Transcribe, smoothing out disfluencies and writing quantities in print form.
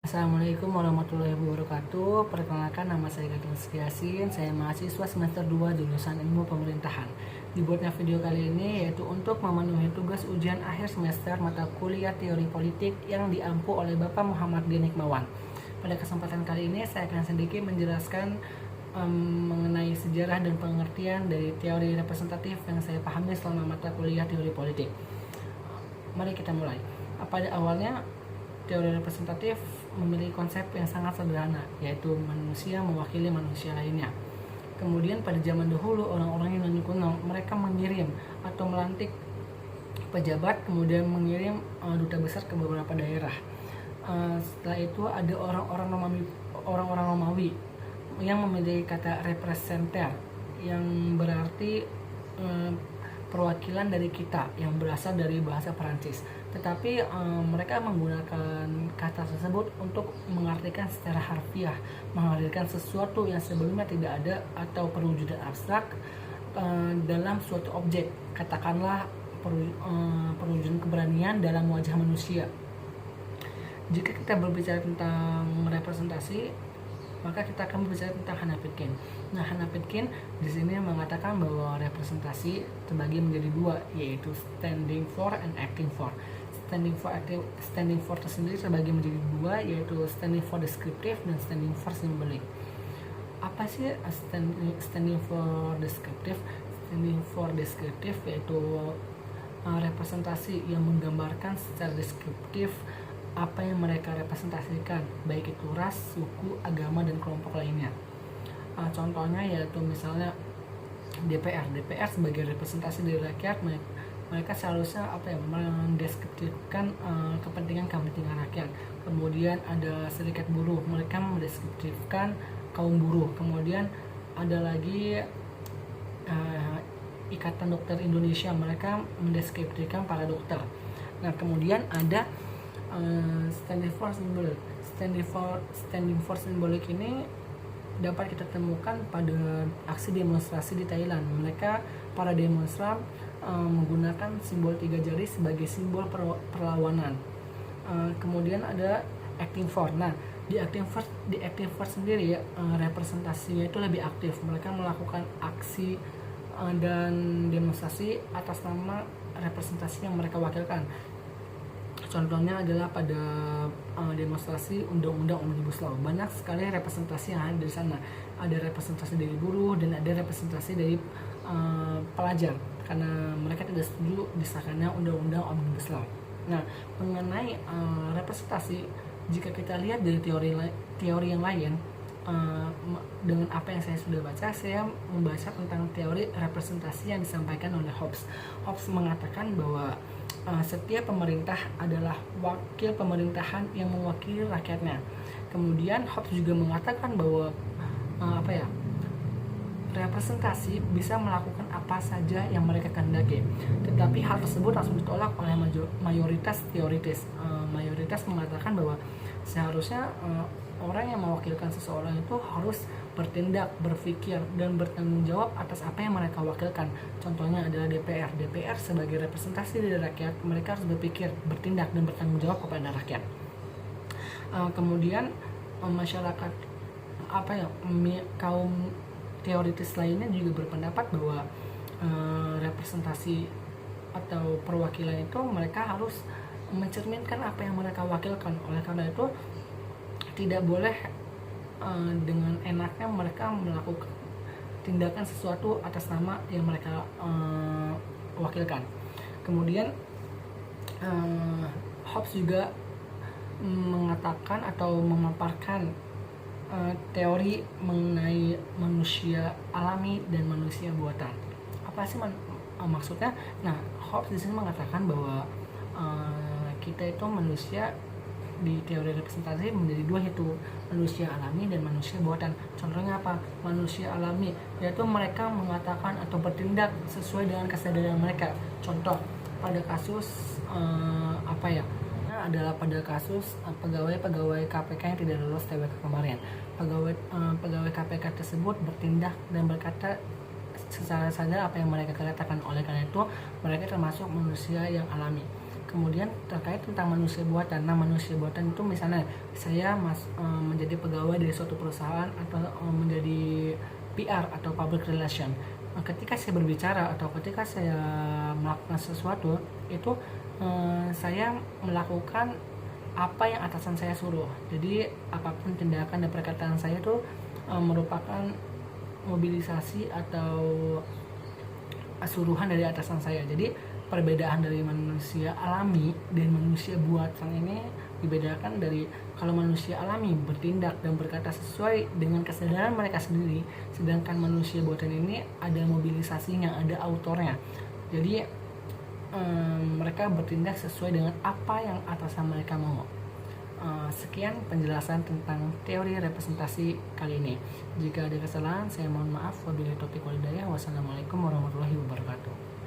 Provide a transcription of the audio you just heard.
Assalamualaikum warahmatullahi wabarakatuh. Perkenalkan, nama saya Gatot Skiasin. Saya mahasiswa semester 2 jurusan Ilmu Pemerintahan. Dibuatnya video kali ini yaitu untuk memenuhi tugas ujian akhir semester mata kuliah Teori Politik yang diampu oleh Bapak Muhammad D. Nikmawan. Pada kesempatan kali ini saya akan sedikit menjelaskan mengenai sejarah dan pengertian dari teori representatif yang saya pahami selama mata kuliah Teori Politik. Mari kita mulai. Pada awalnya teori representatif memiliki konsep yang sangat sederhana, yaitu manusia mewakili manusia lainnya. Kemudian pada zaman dahulu orang-orang Yunani kuno mereka mengirim atau melantik pejabat, kemudian mengirim duta besar ke beberapa daerah. Setelah itu ada orang-orang Romawi yang memiliki kata representer yang berarti perwakilan dari kita, yang berasal dari bahasa Perancis. Tetapi mereka menggunakan kata tersebut untuk mengartikan secara harfiah, menghadirkan sesuatu yang sebelumnya tidak ada atau perwujudan abstrak dalam suatu objek, katakanlah perwujudan keberanian dalam wajah manusia. Jika kita berbicara tentang representasi, maka kita akan berbicara tentang Hannah Pitkin. Nah, Hannah Pitkin di sini mengatakan bahwa representasi terbagi menjadi dua, yaitu standing for and acting for. Standing for tersendiri terbagi menjadi dua, yaitu standing for descriptive dan standing for symbolic. Apa sih standing for descriptive? Standing for descriptive yaitu representasi yang menggambarkan secara deskriptif apa yang mereka representasikan, baik itu ras, suku, agama, dan kelompok lainnya. Contohnya yaitu misalnya DPR sebagai representasi dari rakyat, mereka seharusnya mendeskripsikan kepentingan rakyat. Kemudian ada serikat buruh, mereka mendeskripsikan kaum buruh. Kemudian ada lagi Ikatan Dokter Indonesia, mereka mendeskripsikan para dokter. Nah, kemudian ada standing for symbolic ini dapat kita temukan pada aksi demonstrasi di Thailand. Para demonstran menggunakan simbol 3 jari sebagai simbol perlawanan. Kemudian ada acting for. Nah, di acting for sendiri representasinya itu lebih aktif. Mereka melakukan aksi dan demonstrasi atas nama representasi yang mereka wakilkan. Contohnya adalah pada demonstrasi Undang-Undang Omnibus Law. Banyak sekali representasi yang ada di sana. Ada representasi dari buruh dan ada representasi dari pelajar, karena mereka tidak setuju disahkannya Undang-Undang Omnibus Law. Nah, mengenai representasi, jika kita lihat dari teori yang lain, dengan apa yang saya sudah baca, saya membaca tentang teori representasi yang disampaikan oleh Hobbes. Hobbes mengatakan bahwa setiap pemerintah adalah wakil pemerintahan yang mewakili rakyatnya. Kemudian Hobbes juga mengatakan bahwa representasi bisa melakukan apa saja yang mereka kehendaki, tetapi hal tersebut langsung ditolak oleh mayoritas teoritis. Mayoritas mengatakan bahwa seharusnya orang yang mewakilkan seseorang itu harus bertindak, berpikir, dan bertanggung jawab atas apa yang mereka wakilkan. Contohnya adalah DPR sebagai representasi dari rakyat, mereka harus berpikir, bertindak, dan bertanggung jawab kepada rakyat. Kemudian masyarakat kaum teoritis lainnya juga berpendapat bahwa representasi atau perwakilan itu mereka harus mencerminkan apa yang mereka wakilkan. Oleh karena itu tidak boleh dengan enaknya mereka melakukan tindakan sesuatu atas nama yang mereka wakilkan. Kemudian Hobbes juga mengatakan atau memaparkan teori mengenai manusia alami dan manusia buatan. Apa sih maksudnya? Nah, Hobbes di sini mengatakan bahwa kita itu manusia di teori representasi menjadi dua, yaitu manusia alami dan manusia buatan. Contohnya apa? Manusia alami yaitu mereka mengatakan atau bertindak sesuai dengan kesadaran mereka. Contoh pada kasus adalah pada kasus pegawai KPK yang tidak lolos TWK kemarin. Pegawai KPK tersebut bertindak dan berkata secara sadar apa yang mereka katakan. Oleh karena itu mereka termasuk manusia yang alami. Kemudian terkait tentang manusia buatan. Nah, manusia buatan itu misalnya saya menjadi pegawai dari suatu perusahaan atau menjadi PR atau public relation. Ketika saya berbicara atau ketika saya melakukan sesuatu itu saya melakukan apa yang atasan saya suruh. Jadi apapun tindakan dan perkataan saya itu merupakan mobilisasi atau suruhan dari atasan saya. Jadi perbedaan dari manusia alami dan manusia buatan ini dibedakan dari kalau manusia alami bertindak dan berkata sesuai dengan kesadaran mereka sendiri, sedangkan manusia buatan ini ada mobilisasinya, ada autornya. Jadi mereka bertindak sesuai dengan apa yang atasan mereka mau. Sekian penjelasan tentang teori representasi kali ini. Jika ada kesalahan, saya mohon maaf. Wabillahi taufiq wal hidayah. Wassalamualaikum warahmatullahi wabarakatuh.